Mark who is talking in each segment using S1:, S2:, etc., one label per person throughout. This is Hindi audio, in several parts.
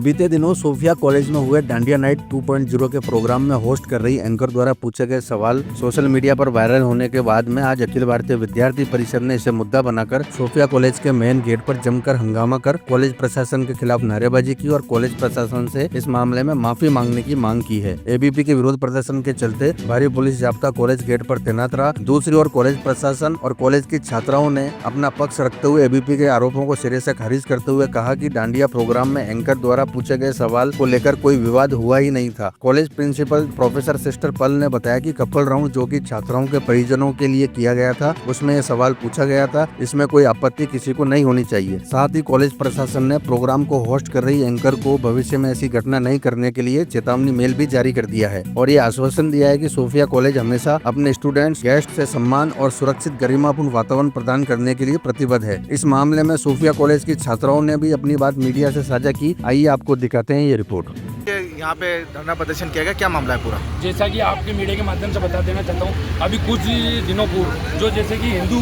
S1: बीते दिनों सोफिया कॉलेज में हुए डांडिया नाइट 2.0 के प्रोग्राम में होस्ट कर रही एंकर द्वारा पूछे गए सवाल सोशल मीडिया पर वायरल होने के बाद में आज अखिल भारतीय विद्यार्थी परिषद ने इसे मुद्दा बनाकर सोफिया कॉलेज के मेन गेट पर जमकर हंगामा कर कॉलेज प्रशासन के खिलाफ नारेबाजी की और कॉलेज प्रशासन से इस मामले में माफी मांगने की मांग की है। एबीपी के विरोध प्रदर्शन के चलते भारी पुलिस जाब्ता कॉलेज गेट पर तैनात रहा। दूसरी ओर कॉलेज प्रशासन और कॉलेज की छात्राओं ने अपना पक्ष रखते हुए एबीपी के आरोपों को सिरे से खारिज करते हुए कहा कि डांडिया प्रोग्राम में एंकर द्वारा पूछे गए सवाल को लेकर कोई विवाद हुआ ही नहीं था। कॉलेज प्रिंसिपल प्रोफेसर सिस्टर पल ने बताया कि कपल राउंड जो कि छात्राओं के परिजनों के लिए किया गया था, उसमें यह सवाल पूछा गया था। इसमें कोई आपत्ति किसी को नहीं होनी चाहिए। साथ ही कॉलेज प्रशासन ने प्रोग्राम को होस्ट कर रही एंकर को भविष्य में ऐसी घटना नहीं करने के लिए चेतावनी मेल भी जारी कर दिया है और ये आश्वासन दिया है कि सोफिया कॉलेज हमेशा अपने स्टूडेंट्स गेस्ट से सम्मान और सुरक्षित गरिमापूर्ण वातावरण प्रदान करने के लिए प्रतिबद्ध है। इस मामले में सोफिया कॉलेज की छात्राओं ने भी अपनी बात मीडिया से साझा की। आइए आपको दिखाते हैं ये रिपोर्ट।
S2: यहाँ पे धरना प्रदर्शन किया गया, क्या मामला है पूरा?
S3: जैसा कि आपके मीडिया के माध्यम से बता देना चाहता हूँ, अभी कुछ दिनों पूर्व जो जैसे कि हिंदू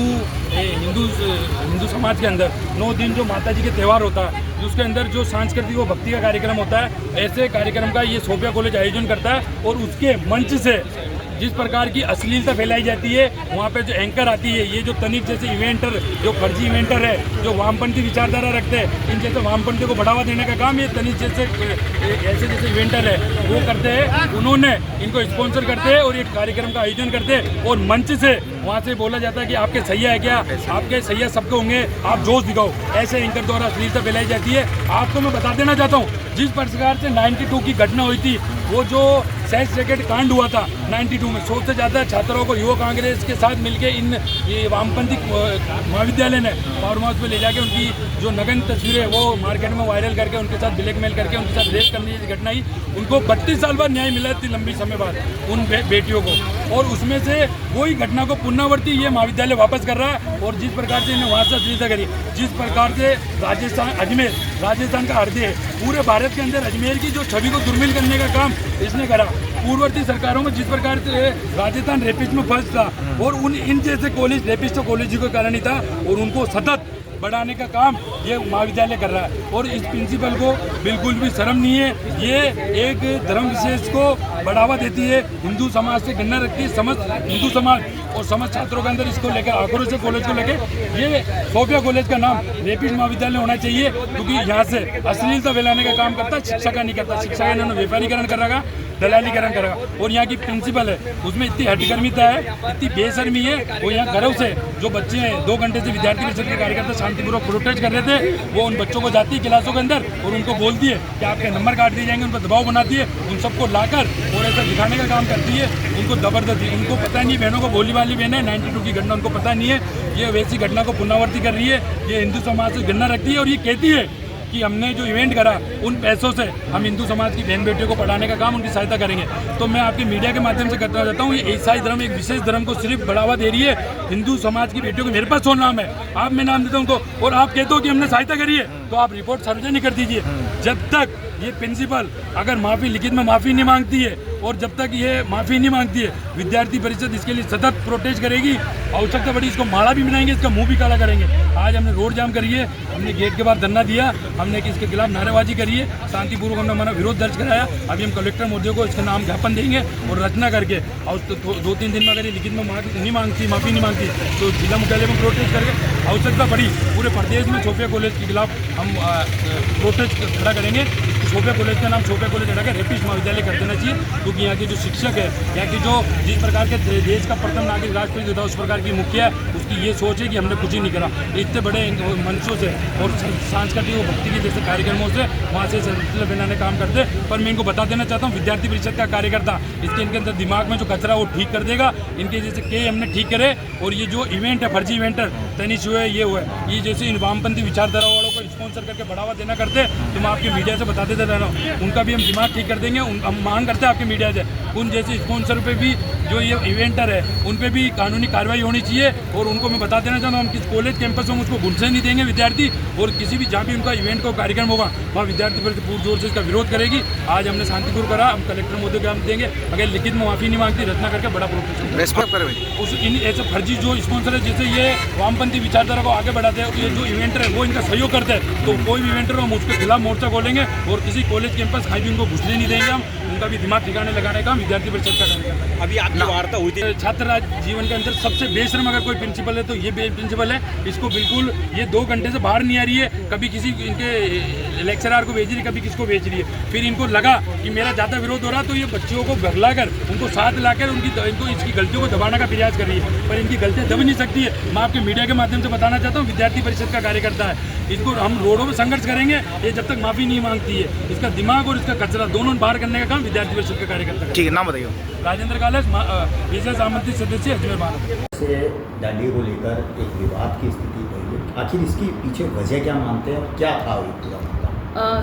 S3: समाज के अंदर 9 दिन जो माता जी के त्यौहार होता है, उसके अंदर जो सांस्कृतिक व भक्ति का कार्यक्रम होता है, ऐसे कार्यक्रम का ये सोफिया कॉलेज आयोजन करता है और उसके मंच से जिस प्रकार की अश्लीलता फैलाई जाती है, वहाँ पे जो एंकर आती है, ये जो तनिक जैसे इवेंटर, जो फर्जी इवेंटर है, जो वामपंथी विचारधारा रखते हैं, इन जैसे वामपंथी को बढ़ावा देने का काम ये तनिक जैसे ऐसे जैसे इवेंटर है वो करते हैं। उन्होंने इनको स्पॉन्सर करते हैं और ये कार्यक्रम का आयोजन करते हैं और मंच से वहाँ से बोला जाता है कि आपके सैया है क्या, आपके सैया सबके होंगे, आप जोश दिखाओ। ऐसे एंकर द्वारा अश्लीलता फैलाई जाती है। आपको मैं बता देना चाहता हूँ, जिस प्रकार से 92 की घटना हुई थी, वो जो सेक्स रैकेट कांड हुआ था 92 में, 100 से ज़्यादा छात्रों को युवा कांग्रेस के साथ मिलकर इन ये वामपंथी महाविद्यालय ने फार्म हाउस में ले जाके उनकी जो नग्न तस्वीरें वो मार्केट में वायरल करके उनके साथ ब्लैकमेल करके उनके साथ रेप करने की घटना ही, उनको 32 साल बाद न्याय मिला इतनी लंबी समय बाद उन बेटियों को। और उसमें से वही घटना को पुनरावृत्ति ये महाविद्यालय वापस कर रहा है। और जिस प्रकार से इन्हें वहाँ से अश्लीलता करी, जिस प्रकार से राजस्थान अजमेर राजस्थान का हृदय है, पूरे भारत के अंदर अजमेर की जो छवि को दुर्मिल करने का काम इसने करा। पूर्ववर्ती सरकारों में जिस प्रकार से राजस्थान रेपिस्ट में फर्स्ट था और इन जैसे कॉलेज रेपिस्ट कॉलेज के कारण ही था और उनको सतत बढ़ाने का काम ये महाविद्यालय कर रहा है। और इस प्रिंसिपल को बिल्कुल भी शर्म नहीं है। ये एक धर्म विशेष को बढ़ावा देती है, हिंदू समाज से घृणा रखती है। समस्त हिंदू समाज और समस्त छात्रों के अंदर इसको लेकर आक्रोश है। कॉलेज को लेकर ये सोफिया कॉलेज का नाम रेपिस्ट महाविद्यालय होना चाहिए, क्योंकि यहाँ से अश्लीलता फैलाने का काम करता है, शिक्षा का नहीं करता। शिक्षा का इन्होंने व्यापारीकरण कर रखा, दलालीकरण करेगा। और यहाँ की प्रिंसिपल है, उसमें इतनी हठगर्मिता है, इतनी बेशर्मी है। वो यहाँ घरों से जो बच्चे हैं 2 घंटे से विद्यार्थी परिषद के कार्यकर्ता शांतिपूर्वक प्रोटेस्ट कर रहे थे, वो उन बच्चों को जाती है क्लासों के अंदर और उनको बोलती है कि आपके नंबर काट दिए जाएंगे। उन पर दबाव बनाती है, उन सबको लाकर और ऐसा दिखाने का काम करती है। उनको जबरदस्ती, उनको पता नहीं, बहनों को बोली वाली बहन है, 92 की घटना उनको पता नहीं है। ये वैसी घटना को पुनरावृत्ति कर रही है। ये हिंदू समाज से घृणा रखती है और ये कहती है कि हमने जो इवेंट करा उन पैसों से हम हिंदू समाज की बहन बेटियों को पढ़ाने का काम, उनकी सहायता करेंगे। तो मैं आपके मीडिया के माध्यम से करना चाहता हूँ, ये ईसाई धर्म एक विशेष धर्म को सिर्फ बढ़ावा दे रही है। हिंदू समाज की बेटियों को मेरे पास 100 नाम है, आप मैं नाम देता हूँ उनको, और आप कहते हो कि हमने सहायता करी है, तो आप रिपोर्ट सार्वजनिक कर दीजिए। जब तक ये प्रिंसिपल अगर माफ़ी लिखित में माफ़ी नहीं मांगती है और जब तक ये माफ़ी नहीं मांगती है, विद्यार्थी परिषद इसके लिए सतत प्रोटेस्ट करेगी। आवश्यकता पड़ी इसको माला भी बनाएंगे, इसका मुंह भी काला करेंगे। आज हमने रोड जाम करी है, हमने गेट के बाहर धरना दिया, हमने इसके खिलाफ नारेबाजी करी है, शांतिपूर्वक हमने हमारा विरोध दर्ज कराया। अभी हम कलेक्टर महोदय को इसका नाम ज्ञापन देंगे और रचना करके और 2-3 दिन में अगर ये लिखित में नहीं मांगती, माफ़ी नहीं मांगती, तो जिला मुख्यालय में प्रोटेस्ट करके आवश्यकता पड़ी पूरे प्रदेश में सोफिया कॉलेज के खिलाफ हम प्रोटेस्ट खड़ा करेंगे। सोफिया कॉलेज का नाम सोफिया कॉलेज हटाकर रेपिस्ट महाविद्यालय कर देना चाहिए, क्योंकि यहाँ के जो शिक्षक है, यहाँ की जो जिस प्रकार के देश का प्रथम नागरिक राष्ट्रपति होता है उस प्रकार की मुखिया है, उसकी ये सोच है कि हमने कुछ ही नहीं करा। इतने बड़े मंचों से और सांस्कृतिक और भक्ति के जैसे कार्यक्रमों से वहाँ से सिलसिला बनाने का काम करते। पर मैं इनको बता देना चाहता हूँ, विद्यार्थी परिषद का कार्यकर्ता इनके अंदर दिमाग में जो कचरा वो ठीक कर देगा। इनके जैसे के हमने ठीक करे। और ये जो इवेंट है, फर्जी इवेंटर तनिश हुए, ये हुए, ये जैसे इन वामपंथी विचारधारा वालों को स्पॉन्सर करके बढ़ावा देना करते, तो मैं आपके मीडिया से बता देता रह रहा हूँ, उनका भी हम दिमाग ठीक कर देंगे। हम मांग करते हैं आपके मीडिया से, उन जैसे स्पॉन्सर पे भी जो ये इवेंटर है उन पे भी कानूनी कार्रवाई होनी चाहिए। और उनको मैं बता देना चाहता हूँ, हम किस कॉलेज कैंपस में उसको घुसने नहीं देंगे विद्यार्थी। और किसी भी जहाँ भी उनका इवेंट का कार्यक्रम होगा वहाँ विद्यार्थी परिषद पूर्ण जोर से इसका विरोध करेगी। आज हमने शांतिपूर्वक करा, हम कलेक्टर महोदय को हम देंगे। अगर लिखित में माफी नहीं मांगती, रचना करके बड़ा प्रोटेस्ट उस इन ऐसे फर्जी जो स्पॉन्सर है, जैसे ये वामपंथी विचारधारा को आगे बढ़ाते हैं, ये जो इवेंटर है वो इनका सहयोग करते हैं, तो कोई भी इवेंटर हम उसके खिलाफ मोर्चा खोलेंगे और किसी कॉलेज कैंपस कहीं भी उनको घुसने नहीं देंगे। हम उनका भी दिमाग ठिकाने लगाने का विद्यार्थी परिषद का काम करता है।
S4: अभी आपकी वार्ता हुई थी,
S3: छात्र राज जीवन के अंदर सबसे बेशर्म अगर कोई प्रिंसिपल है तो ये प्रिंसिपल है। इसको बिल्कुल ये 2 घंटे से बाहर नहीं आ रही है, कभी किसी इनके लेक्चरर को भेज रही है, कभी किसको भेज रही है। फिर इनको लगा कि मेरा ज़्यादा विरोध हो रहा तो ये बच्चों को भगला कर उनको साथ लाकर इनको इसकी गलतियों को दबाने का प्रयास कर रही है, पर इनकी गलतियाँ दब नहीं सकती है। मैं आपके मीडिया के माध्यम से बताना चाहता हूँ, विद्यार्थी परिषद का कार्यकर्ता है, इसको हम रोडों में संघर्ष करेंगे ये जब तक माफ़ी नहीं मांगती है। इसका दिमाग और इसका कचरा दोनों बाहर करने का काम विद्यार्थी परिषद का कार्यकर्ता है।
S2: ठीक है, नाम बताइए।
S3: राजेंद्र कालस, विशेष आमंत्रित सदस्य अजमेर भारत।
S5: से दांडी को लेकर एक विवाद की स्थिति बनी है, आखिर इसकी पीछे वजह क्या मानते हैं और क्या था ये पूरा मुद्दा?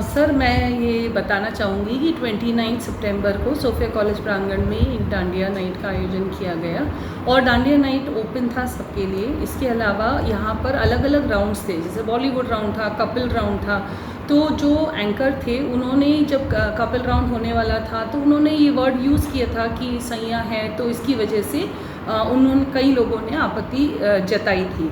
S6: सर, मैं ये बताना चाहूँगी कि 29 सितंबर को सोफिया कॉलेज प्रांगण में एक डांडिया नाइट का आयोजन किया गया और डांडिया नाइट ओपन था सबके लिए। इसके अलावा यहाँ पर अलग अलग राउंड्स थे, जैसे बॉलीवुड राउंड था, कपिल राउंड था। तो जो एंकर थे उन्होंने जब कपिल राउंड होने वाला था तो उन्होंने ये वर्ड यूज़ किया था कि सैया है, तो इसकी वजह से उन्होंने कई लोगों ने आपत्ति जताई थी।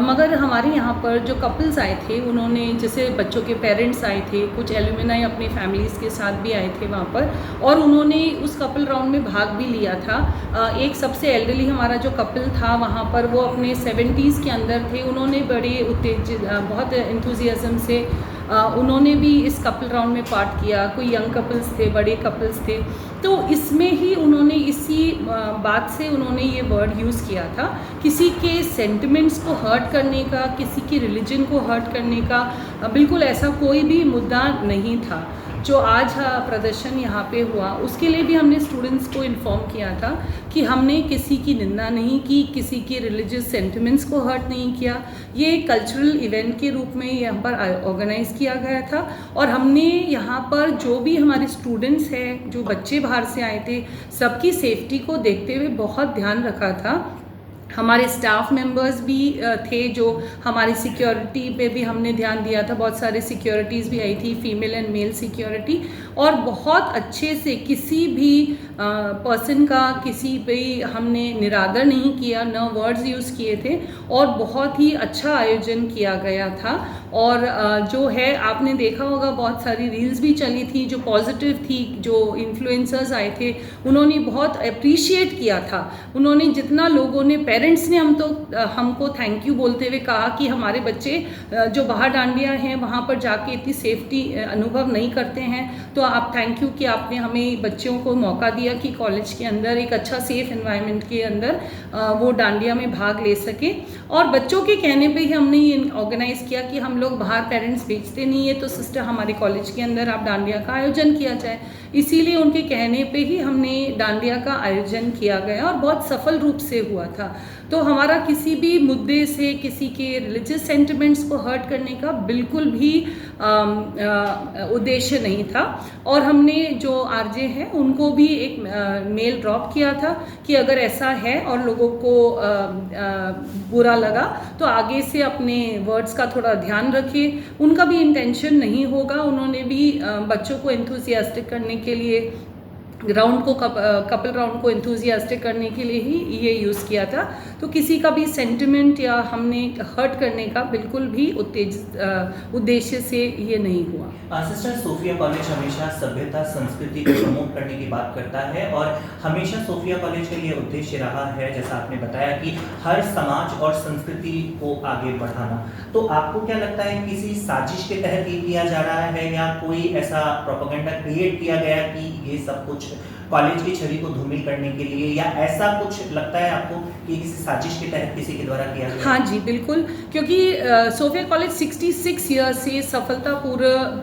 S6: मगर हमारे यहाँ पर जो कपल्स आए थे उन्होंने, जैसे बच्चों के पेरेंट्स आए थे, कुछ एलुमनाई अपनी फैमिलीज़ के साथ भी आए थे वहाँ पर, और उन्होंने उस कपल राउंड में भाग भी लिया था। एक सबसे एल्डरली हमारा जो कपल था वहाँ पर, वो अपने 70s के अंदर थे। उन्होंने बड़े उत्तेजित, बहुत एंथुजियाज्म से उन्होंने भी इस कपल राउंड में पार्ट किया। कोई यंग कपल्स थे, बड़े कपल्स थे, तो इसमें ही उन्होंने इसी बात से उन्होंने ये वर्ड यूज़ किया था, किसी के सेंटिमेंट्स को हर्ट करने का, किसी के रिलीजन को हर्ट करने का बिल्कुल ऐसा कोई भी मुद्दा नहीं था। जो आज प्रदर्शन यहाँ पे हुआ उसके लिए भी हमने स्टूडेंट्स को इन्फॉर्म किया था कि हमने किसी की निंदा नहीं की, किसी के रिलीजियस सेंटिमेंट्स को हर्ट नहीं किया। ये कल्चरल इवेंट के रूप में यहाँ पर ऑर्गेनाइज़ किया गया था और हमने यहाँ पर जो भी हमारे स्टूडेंट्स हैं, जो बच्चे बाहर से आए थे, सबकी सेफ्टी को देखते हुए बहुत ध्यान रखा था। हमारे स्टाफ मेंबर्स भी थे, जो हमारी सिक्योरिटी पे भी हमने ध्यान दिया था। बहुत सारे सिक्योरिटीज़ भी आई थी, फीमेल एंड मेल सिक्योरिटी, और बहुत अच्छे से किसी भी पर्सन का किसी पे हमने निरादर नहीं किया, न वर्ड्स यूज़ किए थे, और बहुत ही अच्छा आयोजन किया गया था। और जो है, आपने देखा होगा बहुत सारी रील्स भी चली थी जो पॉजिटिव थी, जो इन्फ्लुएंसर्स आए थे उन्होंने बहुत अप्रिशिएट किया था। उन्होंने जितना लोगों ने, पेरेंट्स ने हमको थैंक यू बोलते हुए कहा कि हमारे बच्चे जो बाहर डांडिया हैं वहाँ पर जाके इतनी सेफ्टी अनुभव नहीं करते हैं, तो आप थैंक यू कि आपने हमें बच्चों को मौका दिया कि कॉलेज के अंदर एक अच्छा सेफ एनवायरनमेंट के अंदर वो डांडिया में भाग ले सके। और बच्चों के कहने पे ही हमने ये ऑर्गेनाइज़ किया कि हम लोग बाहर पेरेंट्स भेजते नहीं है, तो सिस्टर हमारे कॉलेज के अंदर आप डांडिया का आयोजन किया जाए। इसीलिए उनके कहने पे ही हमने डांडिया का आयोजन किया गया और बहुत सफल रूप से हुआ था। तो हमारा किसी भी मुद्दे से किसी के रिलीजियस सेंटिमेंट्स को हर्ट करने का बिल्कुल भी उद्देश्य नहीं था। और हमने जो आरजे हैं उनको भी एक मेल ड्रॉप किया था कि अगर ऐसा है और लोगों को बुरा लगा तो आगे से अपने वर्ड्स का थोड़ा ध्यान रखिए। उनका भी इंटेंशन नहीं होगा, उन्होंने भी बच्चों को एंथुसियास्टिक करने के लिए, राउंड को कपल राउंड को एंथुसियास्टिक करने के लिए ही ये यूज़ किया था। तो किसी का भी सेंटिमेंट या हमने हर्ट करने का बिल्कुल भी उद्देश्य से ये नहीं हुआ।
S7: सिस्टर, सोफिया कॉलेज हमेशा सभ्यता संस्कृति को प्रमोट करने की बात करता है और हमेशा सोफिया कॉलेज का ये उद्देश्य रहा है, जैसा आपने बताया, कि हर समाज और संस्कृति को आगे बढ़ाना। तो आपको क्या लगता है, किसी साजिश के तहत ये किया जा रहा है या कोई ऐसा प्रोपेगेंडा क्रिएट किया गया कि ये सब कुछ कॉलेज की छवि को धूमिल करने के लिए, या ऐसा कुछ लगता है आपको कि किसी साजिश के तहत किसी के द्वारा किया गया?
S6: हाँ जी, बिल्कुल, क्योंकि सोफिया कॉलेज 66 ईयर से सफलता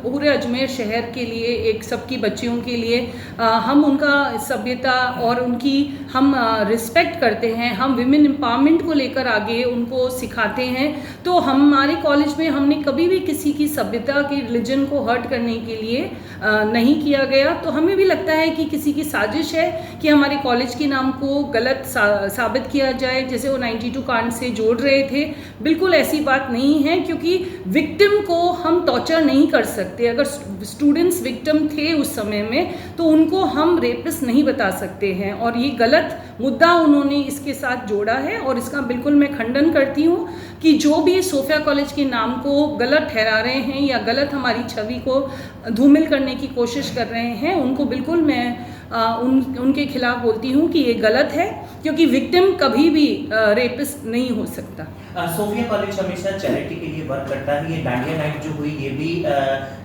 S6: पूरे अजमेर शहर के लिए, एक सबकी बच्चियों के लिए, हम उनका सभ्यता और उनकी हम रिस्पेक्ट करते हैं। हम विमेन एम्पावरमेंट को लेकर आगे उनको सिखाते हैं। तो हमारे कॉलेज में हमने कभी भी किसी की सभ्यता की, रिलीजन को हर्ट करने के लिए नहीं किया गया। तो हमें भी लगता है कि किसी की साजिश है कि हमारे कॉलेज के नाम को गलत साबित किया जाए, जैसे वो 92 कांड से जोड़ रहे थे। बिल्कुल ऐसी बात नहीं है, क्योंकि विक्टिम को हम टॉर्चर नहीं कर सकते। अगर स्टूडेंट्स विक्टिम थे उस समय में तो उनको हम रेपिस्ट नहीं बता सकते हैं, और ये गलत मुद्दा उन्होंने इसके साथ जोड़ा है। और इसका बिल्कुल मैं खंडन करती हूँ कि जो भी सोफिया कॉलेज के नाम को गलत ठहरा रहे हैं या गलत हमारी छवि को धूमिल करने की कोशिश कर रहे हैं, उनको बिल्कुल मैं उनके खिलाफ बोलती हूँ कि ये गलत है, क्योंकि विक्टिम कभी भी रेपिस्ट नहीं हो सकता।
S7: सोफिया कॉलेज हमेशा चैरिटी के लिए वर्क करता है। ये डांडिया नाइट जो हुई ये भी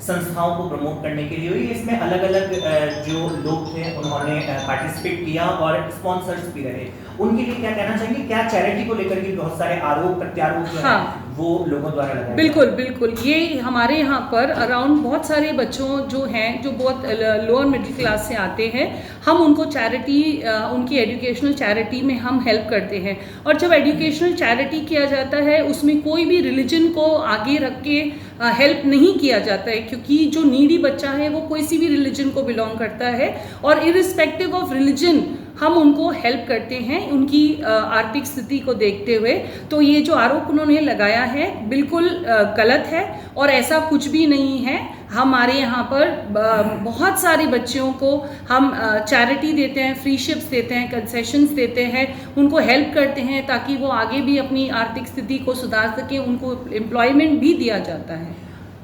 S7: संस्थाओं को प्रमोट करने के लिए हुई। इसमें अलग अलग जो लोग थे उन्होंने पार्टिसिपेट किया और स्पॉन्सर्स भी रहे। उनके लिए क्या कहना चाहेंगे? क्या चैरिटी को लेकर के बहुत सारे आरोप प्रत्यारोप जो हैं वो लोगों द्वारा लगाए?
S6: बिल्कुल बिल्कुल, ये हमारे यहाँ पर अराउंड बहुत सारे बच्चों जो हैं जो बहुत लोअर मिडिल क्लास से आते हैं, हम उनको चैरिटी, उनकी एजुकेशनल चैरिटी में हम हेल्प करते हैं। और जब एजुकेशनल चैरिटी किया जाता है उसमें कोई भी रिलीजन को आगे रख के हेल्प नहीं किया जाता है, क्योंकि जो नीडी बच्चा है वो कोई सी भी रिलीजन को बिलोंग करता है, और इरिस्पेक्टिव ऑफ रिलीजन हम उनको हेल्प करते हैं उनकी आर्थिक स्थिति को देखते हुए। तो ये जो आरोप उन्होंने लगाया है बिल्कुल गलत है, और ऐसा कुछ भी नहीं है। हमारे यहाँ पर बहुत सारे बच्चों को हम चैरिटी देते हैं, फ्री शिप्स देते हैं, कंसेशंस देते हैं, उनको हेल्प करते हैं ताकि वो आगे भी अपनी आर्थिक स्थिति को सुधार सके, उनको एम्प्लॉयमेंट भी दिया जाता है।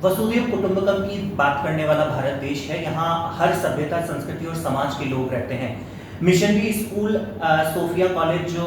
S7: वसुधैव कुटुंबकम की बात करने वाला भारत देश है। यहाँ हर सभ्यता, संस्कृति और समाज के लोग रहते हैं। मिशनरी स्कूल सोफिया कॉलेज जो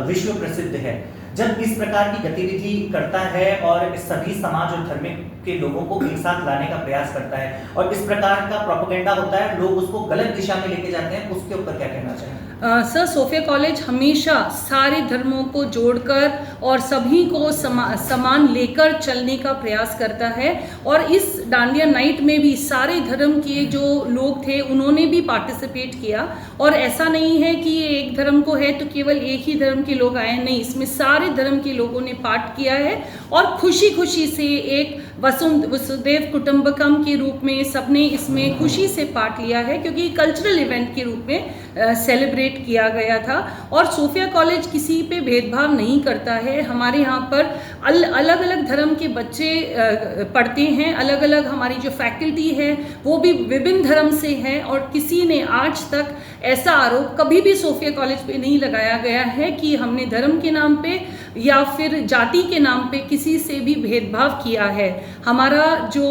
S7: विश्व प्रसिद्ध है, जब इस प्रकार की गतिविधि करता है और सभी समाज और धर्म के लोगों को एक साथ लाने का प्रयास करता है और इस प्रकार का प्रोपेगेंडा होता है, लोग उसको गलत दिशा में लेके जाते हैं, उसके ऊपर क्या कहना चाहेंगे?
S6: सर, सोफिया कॉलेज हमेशा सारे धर्मों को जोड़कर और सभी को समान लेकर चलने का प्रयास करता है। और इस डांडिया नाइट में भी सारे धर्म के जो लोग थे उन्होंने भी पार्टिसिपेट किया। और ऐसा नहीं है कि ये एक धर्म को है तो केवल एक ही धर्म के लोग आए, नहीं, इसमें सारे धर्म के लोगों ने पार्ट किया है। और खुशी खुशी से एक वसुधैव कुटुंबकम के रूप में सबने इसमें खुशी से पार्ट लिया है, क्योंकि कल्चरल इवेंट के रूप में सेलिब्रेट किया गया था। और सोफिया कॉलेज किसी पे भेदभाव नहीं करता है। हमारे यहाँ पर अलग अलग धर्म के बच्चे पढ़ते हैं, अलग अलग हमारी जो फैकल्टी है वो भी विभिन्न धर्म से है, और किसी ने आज तक ऐसा आरोप कभी भी सोफिया कॉलेज पे नहीं लगाया गया है कि हमने धर्म के नाम पे या फिर जाति के नाम पे किसी से भी भेदभाव किया है। हमारा जो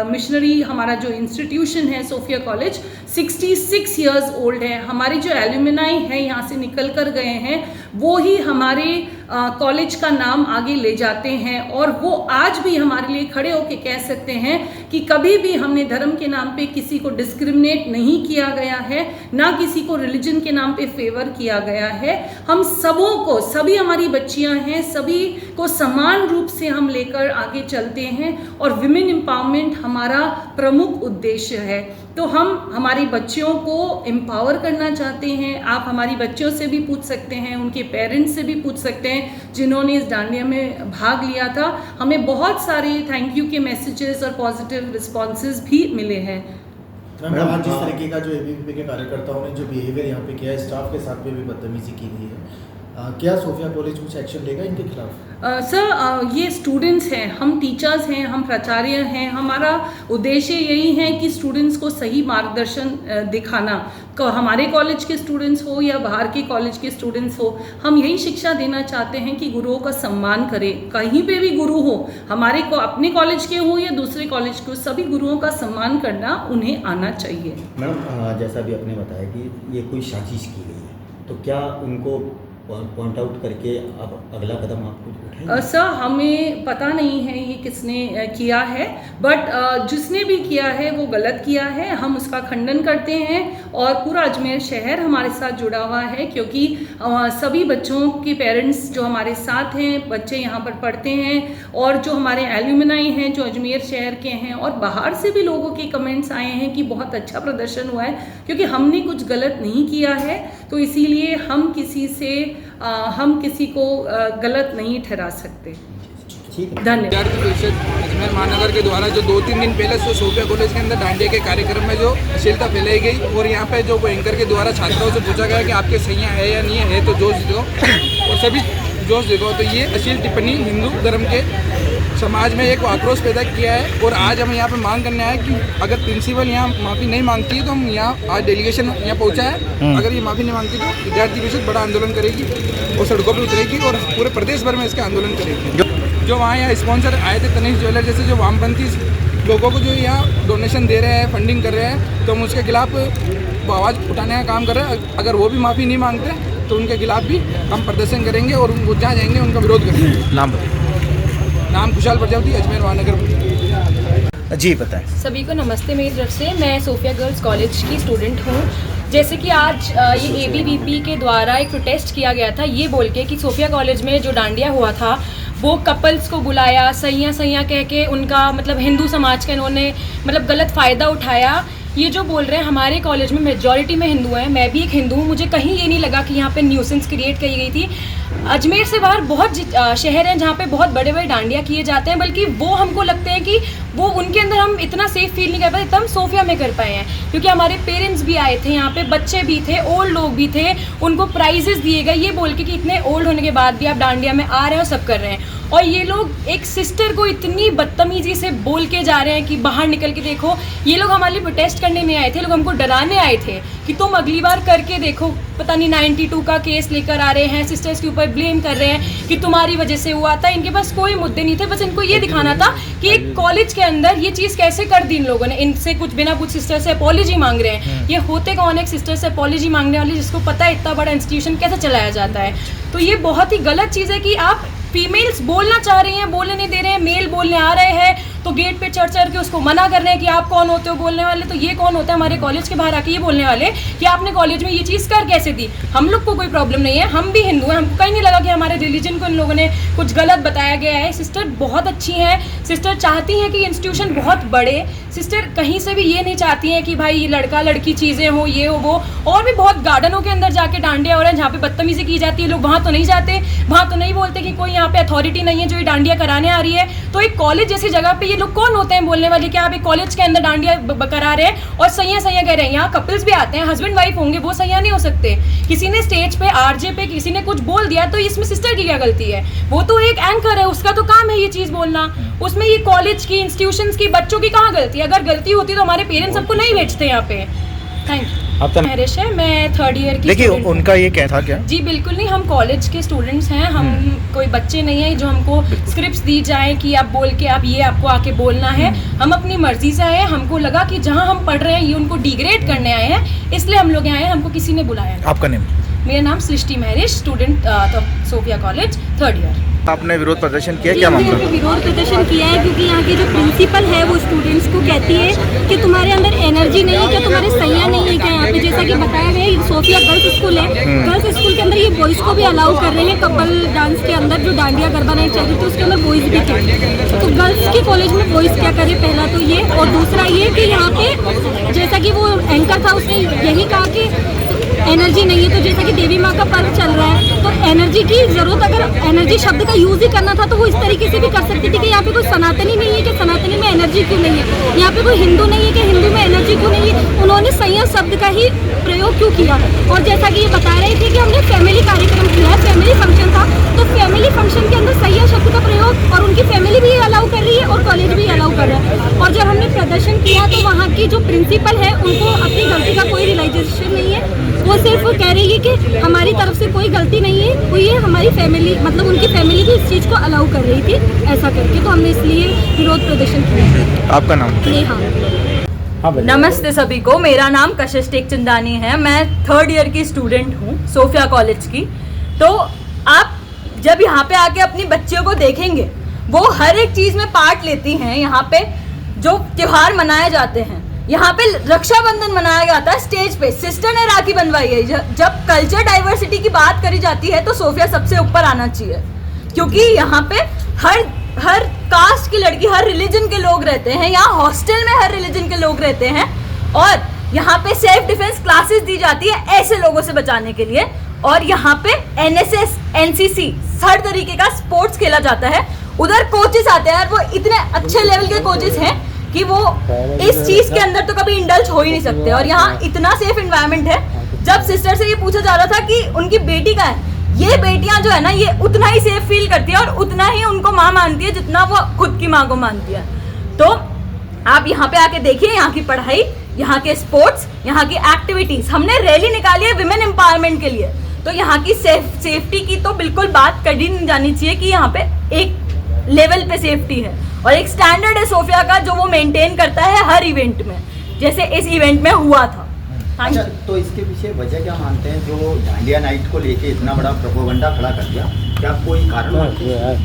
S6: मिशनरी, हमारा जो इंस्टीट्यूशन है सोफिया कॉलेज 66 इयर्स ओल्ड है। हमारे जो एल्यूमिनाई हैं यहाँ से निकल कर गए हैं, वो ही हमारे कॉलेज का नाम आगे ले जाते हैं, और वो आज भी हमारे लिए खड़े होकर कह सकते हैं कि कभी भी हमने धर्म के नाम पे किसी को डिस्क्रिमिनेट नहीं किया गया है, ना किसी को रिलीजन के नाम पे फेवर किया गया है। हम सबों को, सभी हमारी बच्चियां हैं, सभी को समान रूप से हम लेकर आगे चलते हैं, और विमेन एम्पावरमेंट हमारा प्रमुख उद्देश्य है। तो हम हमारी बच्चियों को एम्पावर करना चाहते हैं। आप हमारी बच्चियों से भी पूछ सकते हैं, उनके पेरेंट्स से भी पूछ सकते हैं जिन्होंने इस डांडिया में भाग लिया था। हमें बहुत सारे थैंक यू के मैसेजेस और पॉजिटिव रिस्पॉन्सेज भी मिले हैं।
S4: मैम, आज जिस तरीके का जो एबीवीपी के कार्यकर्ताओं ने जो बिहेवियर यहाँ पे किया है, स्टाफ के साथ में भी बदतमीजी की गई है, क्या सोफिया कॉलेज कुछ एक्शन लेगा इनके खिलाफ?
S6: सर, ये स्टूडेंट्स हैं, हम टीचर्स हैं, हम प्राचार्य हैं। हमारा उद्देश्य यही है कि स्टूडेंट्स को सही मार्गदर्शन दिखाना। हमारे कॉलेज के स्टूडेंट्स हो या बाहर के कॉलेज के स्टूडेंट्स हो, हम यही शिक्षा देना चाहते हैं कि गुरुओं का सम्मान करें। कहीं पे भी गुरु हो, हमारे को अपने कॉलेज के हो या दूसरे कॉलेज के हो, सभी गुरुओं का सम्मान करना उन्हें आना चाहिए।
S5: मैडम, जैसा भी आपने बताया कि ये कोई साजिश की गई है, तो क्या उनको पॉइंट आउट करके अब अगला कदम आप कुछ उठाएंगे?
S6: सर, हमें पता नहीं है ये किसने किया है, बट जिसने भी किया है वो गलत किया है। हम उसका खंडन करते हैं, और पूरा अजमेर शहर हमारे साथ जुड़ा हुआ है, क्योंकि सभी बच्चों के पेरेंट्स जो हमारे साथ हैं, बच्चे यहाँ पर पढ़ते हैं, और जो हमारे एल्यूमिनाई हैं जो अजमेर शहर के हैं, और बाहर से भी लोगों के कमेंट्स आए हैं कि बहुत अच्छा प्रदर्शन हुआ है, क्योंकि हमने कुछ गलत नहीं किया है। तो इसीलिए हम किसी को गलत नहीं ठहरा सकते।
S5: ठीक है।
S6: धन्यवाद।
S8: विद्यार्थी परिषद अजमेर महानगर के द्वारा जो 2-3 दिन पहले सोफिया कॉलेज के अंदर दांडिया के कार्यक्रम में जो अश्लीलता फैलाई गई और यहाँ पे जो एंकर के द्वारा छात्राओं से पूछा गया कि आपके सैया है या नहीं है तो जोश दो और सभी जोश देखो, तो ये अश्लील टिप्पणी हिंदू धर्म के समाज में एक आक्रोश पैदा किया है। और आज हम यहाँ पे मांग करने आए कि अगर प्रिंसिपल यहाँ माफ़ी नहीं मांगती है तो हम यहाँ आज डेलीगेशन यहाँ पहुँचा है। अगर ये माफ़ी नहीं मांगती तो विद्यार्थी परिषद बड़ा आंदोलन करेगी और सड़कों पर उतरेगी और पूरे प्रदेश भर में इसका आंदोलन करेगी। जो वहाँ यहाँ स्पॉन्सर आए थे तनिष्क ज्वेलर जैसे जो वामपंथी लोगों को जो यहाँ डोनेशन दे रहे हैं, फंडिंग कर रहे हैं, तो हम उसके खिलाफ आवाज़ उठाने का काम कर रहे हैं। अगर वो भी माफ़ी नहीं मांगते तो उनके खिलाफ भी हम प्रदर्शन करेंगे और उनको जहाँ जाएंगे उनका विरोध करेंगे। नाम कुशाल प्रजापति, अजमेर महानगर।
S2: जी बताएं।
S9: सभी को नमस्ते मेरी तरफ से। मैं सोफिया गर्ल्स कॉलेज की स्टूडेंट हूँ। जैसे कि आज ये ABVP के द्वारा एक प्रोटेस्ट किया गया था ये बोल के कि सोफिया कॉलेज में जो डांडिया हुआ था वो कपल्स को बुलाया, सैया कह के उनका मतलब हिंदू समाज का इन्होंने मतलब गलत फ़ायदा उठाया। ये जो बोल रहे हैं हमारे कॉलेज में मेजॉरिटी में हिंदू हैं, मैं भी एक हिंदू हूँ, मुझे कहीं ये नहीं लगा कि यहाँ पे न्यूसेंस क्रिएट की गई थी। अजमेर से बाहर बहुत शहर हैं जहाँ पे बहुत बड़े बड़े डांडिया किए जाते हैं, बल्कि वो हमको लगते हैं कि वो उनके अंदर हम इतना सेफ फील नहीं कर पाए जितना हम सोफिया में कर पाए हैं, क्योंकि हमारे पेरेंट्स भी आए थे यहाँ पे, बच्चे भी थे, ओल्ड लोग भी थे, उनको प्राइजेस दिए गए ये बोल के कि इतने ओल्ड होने के बाद भी आप डांडिया में आ रहे हो, सब कर रहे हैं। और ये लोग एक सिस्टर को इतनी बदतमीजी से बोल के जा रहे हैं कि बाहर निकल के देखो। ये लोग हमारे लिए प्रोटेस्ट करने नहीं आए थे, लोग हमको डराने आए थे कि तुम अगली बार करके देखो। पता नहीं 92 का केस लेकर आ रहे हैं, सिस्टर्स के ऊपर ब्लेम कर रहे हैं कि तुम्हारी वजह से हुआ था। इनके पास कोई मुद्दे नहीं थे, बस इनको ये दिखाना था कि एक कॉलेज के अंदर ये चीज़ कैसे कर दी इन लोगों ने। इनसे कुछ बिना कुछ सिस्टर से अपॉलॉजी मांग रहे हैं। ये होते कौन एक सिस्टर से अपॉलॉजी मांगने वाले जिसको पता है इतना बड़ा इंस्टीट्यूशन कैसे चलाया जाता है। तो ये बहुत ही गलत चीज़ है कि आप फीमेल्स बोलना चाह रही हैं, बोलने नहीं दे रहे हैं, मेल बोलने आ रहे हैं तो गेट पे चढ़ के उसको मना कर रहे हैं कि आप कौन होते हो बोलने वाले। तो ये कौन होता है हमारे कॉलेज के बाहर आके ये बोलने वाले कि आपने कॉलेज में ये चीज़ कर कैसे दी। हम लोग को कोई प्रॉब्लम नहीं है, हम भी हिंदू हैं, हमको कहीं नहीं लगा कि हमारे रिलीजन को इन लोगों ने कुछ गलत बताया गया है। सिस्टर बहुत अच्छी हैं, सिस्टर चाहती हैं कि इंस्टीट्यूशन बहुत बड़े, सिस्टर कहीं से भी ये नहीं चाहती हैं कि भाई ये लड़का लड़की चीज़ें हो, ये हो वो। और भी बहुत गार्डनों के अंदर जाके डांडिया हो रहे हैं जहाँ पे बदतमीजी की जाती है, लोग वहाँ तो नहीं जाते, वहाँ तो नहीं बोलते कि कोई यहाँ पे अथॉरिटी नहीं है जो ये डांडिया कराने आ रही है। तो एक कॉलेज जैसी जगह पे ये लोग कौन होते हैं बोलने वाले कि आप एक कॉलेज के अंदर डांडिया करा रहे हैं और सैया कह रहे हैं। यहाँ कपल्स भी आते हैं, हस्बैंड वाइफ होंगे, वो सैया नहीं हो सकते। किसी ने स्टेज पे RJ पे किसी ने कुछ बोल दिया तो इसमें सिस्टर की क्या गलती है? वो तो एक एंकर है, उसका तो काम है ये चीज़ बोलना। उसमें ये कॉलेज की, इंस्टीट्यूशंस की, बच्चों की कहाँ गलती है? अगर गलती होती तो हमारे पेरेंट्स सबको नहीं भेजते यहाँ पे। Thank you.
S2: आपका
S9: महरिश है, मैं 3rd ईयर की
S2: देखिए
S9: student हूँ।
S2: उनका ये क्या था क्या?
S9: जी बिल्कुल नहीं, हम कॉलेज के स्टूडेंट्स हैं, हम कोई बच्चे नहीं हैं जो हमको स्क्रिप्ट्स दी जाए कि आप बोल के आप ये आपको आके बोलना है। हम अपनी मर्जी से आए हैं, हमको लगा कि जहाँ हम पढ़ रहे हैं ये उनको डिग्रेड करने आए हैं, इसलिए हम लोग यहाँ आए हैं, हमको किसी ने बुलाया।
S2: आपका नेम?
S9: मेरा नाम Srishti Mahrish, student Sophia College 3rd year.
S2: आपने विरोध प्रदर्शन किया, क्या मामला?
S10: हमने विरोध प्रदर्शन किया है क्योंकि यहाँ की जो प्रिंसिपल है वो स्टूडेंट्स को कहती है कि तुम्हारे अंदर एनर्जी नहीं है क्या, तुम्हारे सैया नहीं है क्या। यहाँ पे जैसा कि बताया गया है सोफिया गर्ल्स स्कूल है, गर्ल्स स्कूल के अंदर ये बॉयज़ को भी अलाउ कर रहे हैं। कपल डांस के अंदर जो डांडिया गरबा नाइट चल रही थी उसके अंदर बॉयज़ भी थे, तो गर्ल्स के कॉलेज में बॉयज़ क्या करे, पहला तो ये। और दूसरा ये कि यहाँ पे जैसा कि वो एंकर था उसने यही कहा कि एनर्जी नहीं है, तो जैसा कि देवी माँ का पर्व चल रहा है तो एनर्जी की ज़रूरत, अगर एनर्जी शब्द का यूज़ ही करना था तो वो इस तरीके से भी कर सकती थी कि यहाँ पे कोई सनातनी नहीं है कि सनातनी में एनर्जी क्यों नहीं है, यहाँ पे कोई हिंदू नहीं है कि हिंदू में एनर्जी क्यों नहीं है। उन्होंने सैया शब्द का ही प्रयोग क्यों किया। और जैसा कि ये बता रहे थे कि हमने फैमिली कार्यक्रम किया है, फैमिली फंक्शन था, तो फैमिली फंक्शन के अंदर सैया शब्द का प्रयोग और उनकी फैमिली भी अलाउ कर रही है और कॉलेज भी अलाउ कर रहा है। और जब हमने प्रदर्शन किया तो वहाँ की जो प्रिंसिपल है उनको अपनी गलती का कोई रियलाइजेशन नहीं है, वो सिर्फ कह रही है कि हमारी तरफ से कोई गलती नहीं है, वो ये हमारी फैमिली मतलब उनकी फैमिली भी इस चीज़ को अलाउ कर रही थी ऐसा करके, तो हमने इसलिए विरोध प्रदर्शन किया।
S2: आपका नाम?
S10: नेहा।
S11: नमस्ते सभी को, मेरा नाम कशिश टेकचंदानी है, मैं 3rd ईयर की स्टूडेंट हूँ सोफिया कॉलेज की। तो आप जब यहाँ पे आके अपनी बच्चियों को देखेंगे वो हर एक चीज़ में पार्ट लेती हैं। यहाँ पे जो त्योहार मनाए जाते हैं, यहाँ पे रक्षाबंधन मनाया जाता है, स्टेज पे सिस्टर ने राखी बनवाई है। जब कल्चर डाइवर्सिटी की बात करी जाती है तो सोफिया सबसे ऊपर आना चाहिए, क्योंकि यहाँ पे हर कास्ट की लड़की, हर रिलीजन के लोग रहते हैं। यहाँ हॉस्टल में हर रिलीजन के लोग रहते हैं और यहाँ पे सेल्फ डिफेंस क्लासेस दी जाती है ऐसे लोगों से बचाने के लिए। और यहाँ पे NSS NCC हर तरीके का स्पोर्ट्स खेला जाता है उधर कोचेस आते हैं और वो इतने अच्छे लेवल के कोचेस हैं कि वो इस चीज के अंदर तो कभी इंडल्ज हो ही नहीं सकते। और यहाँ इतना सेफ एनवायरनमेंट है। जब सिस्टर से ये पूछा जा रहा था कि उनकी बेटी का है, ये बेटियां जो है ना ये उतना ही सेफ फील करती है और उतना ही उनको माँ मानती है जितना वो खुद की माँ को मानती है। तो आप यहाँ पे आके देखिए यहाँ की पढ़ाई, यहाँ के स्पोर्ट्स, यहाँ की एक्टिविटीज। हमने रैली निकाली है विमेन एम्पावरमेंट के लिए, तो यहाँ की सेफ्टी की तो बिल्कुल बात करी नहीं जानी चाहिए कि यहाँ पे एक लेवल पे सेफ्टी है और एक स्टैंडर्ड है सोफिया का जो वो मेंटेन करता है हर इवेंट में, जैसे इस इवेंट में हुआ था।
S5: अच्छा, तो इसके पीछे वजह क्या मानते हैं जो डांडिया नाइट को लेके इतना बड़ा प्रोपेगेंडा खड़ा कर दिया? क्या कोई कारण है?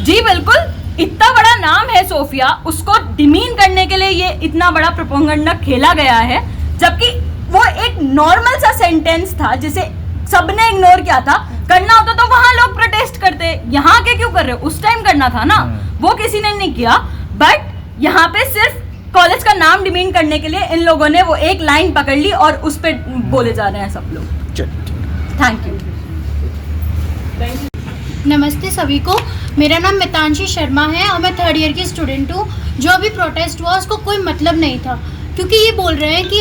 S11: जी बिल्कुल, इतना बड़ा नाम है सोफिया, उसको डिमीन करने के लिए ये इतना बड़ा प्रोपेगेंडा खेला गया है, जबकि वो एक नॉर्मल सा सेंटेंस था जिसे सबने इग्नोर किया था। करना होता तो वहां लोग प्रोटेस्ट करते, यहाँ के क्यों कर रहे हो? उस टाइम करना था ना, वो किसी ने नहीं किया। बट यहाँ पे सिर्फ कॉलेज का नाम डिमीन करने के लिए इन लोगों ने वो एक लाइन पकड़ ली और उस पे बोले जा रहे हैं सब लोग। Thank you.
S12: नमस्ते सभी को, मेरा नाम मितांशी शर्मा है और मैं 3rd ईयर की स्टूडेंट हूँ। जो अभी प्रोटेस्ट हुआ उसको कोई मतलब नहीं था, क्योंकि ये बोल रहे हैं कि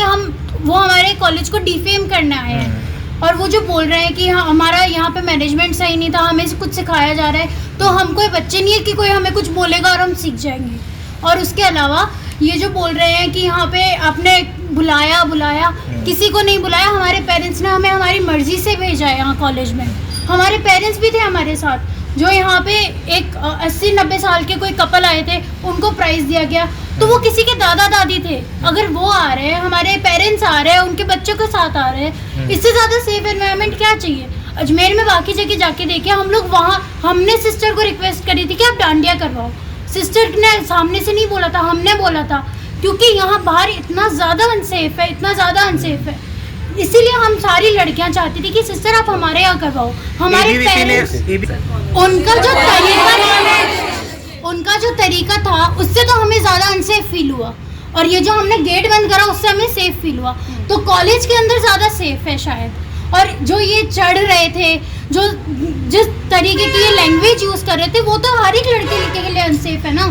S12: वो हमारे कॉलेज को डिफेम करने आए हैं। और वो जो बोल रहे हैं कि हमारा यहाँ पे मैनेजमेंट सही नहीं था, हमें कुछ सिखाया जा रहा है, तो हम कोई बच्चे नहीं है कि कोई हमें कुछ बोलेगा और हम सीख जाएंगे। और उसके अलावा ये जो बोल रहे हैं कि यहाँ पे आपने बुलाया किसी को नहीं बुलाया। हमारे पेरेंट्स ने हमें हमारी मर्जी से भेजा है यहाँ कॉलेज में। हमारे पेरेंट्स भी थे हमारे साथ, जो यहाँ पे एक 80-90 साल के कोई कपल आए थे, उनको प्राइज़ दिया गया, तो वो किसी के दादा दादी थे। अगर वो आ रहे हैं, हमारे पेरेंट्स आ रहे हैं, उनके बच्चों के साथ आ रहे हैं, इससे ज़्यादा सेफ एनवायरनमेंट क्या चाहिए? अजमेर में बाकी जगह जाके देखिए, हम लोग वहाँ, हमने सिस्टर को रिक्वेस्ट करी थी कि आप डांडिया करवाओ। सिस्टर ने सामने से नहीं बोला था, हमने बोला था, क्योंकि यहाँ बाहर इतना ज़्यादा अनसेफ है, इतना ज़्यादा अनसेफ है। इसीलिए हम सारी लड़कियां चाहती थी कि सिस्टर आप हमारे यहाँ करवाओ। हमारे पेरेंट्स, उनका जो तरीका था उससे तो हमें ज़्यादा अनसेफ फील हुआ, और ये जो हमने गेट बंद करा उससे हमें सेफ फील हुआ। तो कॉलेज के अंदर ज़्यादा सेफ है शायद। और जो ये चढ़ रहे थे, जो जिस तरीके की ये लैंग्वेज यूज़ कर रहे थे, वो तो हर एक लड़के के लिए अनसेफ है ना,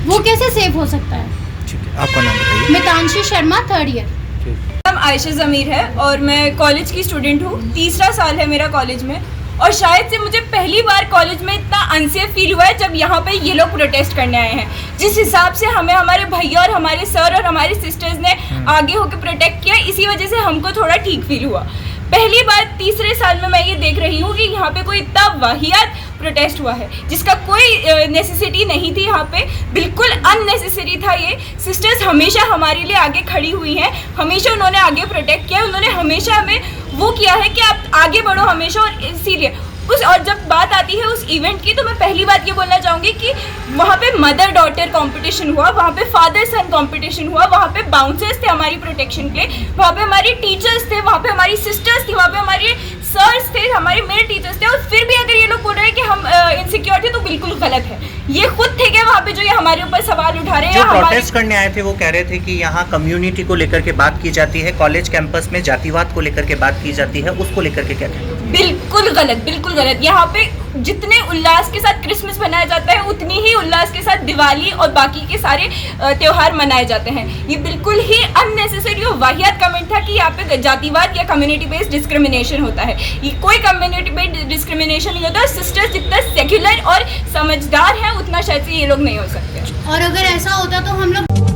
S12: वो कैसे सेफ हो सकता है?
S2: आपका नाम बताइए।
S12: मितांशी शर्मा, 3rd ईयर।
S11: नाम आयशा ज़मीर है और मैं कॉलेज की स्टूडेंट हूँ। 3रा साल है मेरा कॉलेज में, और शायद से मुझे पहली बार कॉलेज में इतना अनसेफ फील हुआ है जब यहाँ पे ये लोग प्रोटेस्ट करने आए हैं। जिस हिसाब से हमें हमारे भैया और हमारे सर और हमारी सिस्टर्स ने आगे होकर प्रोटेक्ट किया, इसी वजह से हमको थोड़ा ठीक फील हुआ। पहली बार 3रे साल में मैं ये देख रही हूँ कि यहाँ पे कोई इतना वाहियात प्रोटेस्ट हुआ है जिसका कोई नेसेसिटी नहीं थी। यहाँ पे बिल्कुल अननेसेसरी था ये। सिस्टर्स हमेशा हमारे लिए आगे खड़ी हुई हैं, हमेशा उन्होंने आगे प्रोटेक्ट किया, उन्होंने हमेशा हमें वो किया है कि आप आगे बढ़ो हमेशा। और इसीलिए और जब बात आती है उस इवेंट की, तो मैं पहली बात ये बोलना चाहूँगी कि वहाँ पे मदर डॉटर कंपटीशन हुआ, वहाँ पे फादर सन कंपटीशन हुआ, वहाँ पे बाउंसर्स थे हमारी प्रोटेक्शन के लिए, वहाँ पे हमारी टीचर्स थे, वहाँ पे हमारी सिस्टर्स थी, वहाँ पे हमारे सर्स थे, हमारे मेरे टीचर्स थे। और फिर भी अगर ये लोग बोल रहे हैं कि हम इनसिक्योर थे, तो बिल्कुल गलत है। ये खुद थे क्या वहाँ पे जो ये हमारे ऊपर सवाल उठा रहे हैं?
S7: जो प्रोटेस्ट करने आए थे वो कह रहे थे कि यहाँ कम्युनिटी को लेकर के बात की जाती है, कॉलेज कैंपस में जातिवाद को लेकर के बात की जाती है, उसको लेकर के क्या कहते हैं?
S11: बिल्कुल गलत, बिल्कुल गलत। यहाँ पे जितने उल्लास के साथ क्रिसमस मनाया जाता है, उतनी ही उल्लास के साथ दिवाली और बाकी के सारे त्योहार मनाए जाते हैं। ये बिल्कुल ही अननेसेसरी और वाहियात कमेंट था कि यहाँ पे जातिवाद या कम्युनिटी बेस्ड डिस्क्रिमिनेशन होता है। ये कोई कम्युनिटी बेस्ड डिस्क्रिमिनेशन नहीं होता। सिस्टर्स जितना सेक्युलर और समझदार है, उतना शायद से ये लोग नहीं हो सकते।
S12: और अगर ऐसा होता तो हम लोग